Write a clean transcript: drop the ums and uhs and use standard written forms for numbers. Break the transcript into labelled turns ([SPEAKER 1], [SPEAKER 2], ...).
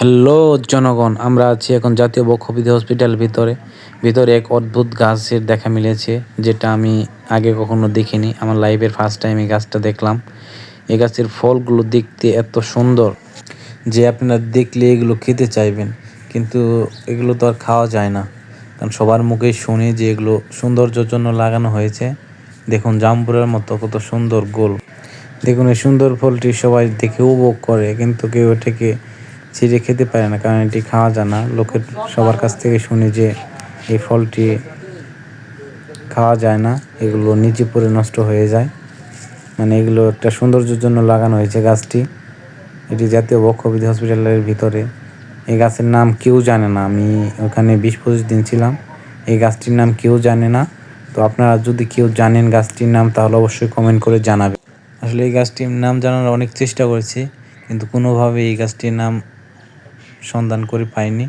[SPEAKER 1] Hello জনগণ, আমরা আছি এখন জাতীয় বক্ষবিধি হসপিটাল ভিতরে এক অদ্ভুত গাছের দেখা মিলেছে, যেটা আমি আগে কখনো দেখিনি। আমার লাইফের ফার্স্ট টাইম এই গাছটা দেখলাম। এই গাছের ফলগুলো দেখতে এত সুন্দর যে আপনারা দেখলে এগুলো খেতে চাইবেন, কিন্তু এগুলো তো আর খাওয়া যায় না, কারণ সবার মুখেই শুনি যে এগুলো সৌন্দর্যের জন্য লাগানো হয়েছে। দেখুন জাম্বুরের মতো কত সুন্দর গোল। দেখুন এই সুন্দর ফলটি সবাই দেখে উপভোগ করে, কিন্তু কেউ এটাকে ছিঁড়ে খেতে পারে না, কারণ এটি খাওয়া যায় না। লোকের সবার কাছ থেকে শুনি যে এই ফলটি খাওয়া যায় না, এগুলো নিচে পড়ে নষ্ট হয়ে যায়। মানে এগুলো একটা সৌন্দর্যের জন্য লাগানো হয়েছে গাছটি। এটি জাতীয় বক্ষবিধি হসপিটালের ভিতরে। এই গাছের নাম কেউ জানে না। আমি ওখানে 20-25 দিন ছিলাম। এই গাছটির নাম কেউ জানে না। তো আপনারা যদি কেউ জানেন গাছটির নাম, তাহলে অবশ্যই কমেন্ট করে জানাবেন। আসলে এই গাছটির নাম জানার অনেক চেষ্টা করেছি, কিন্তু কোনোভাবে এই গাছটির নাম সন্ধান করে পাইনি।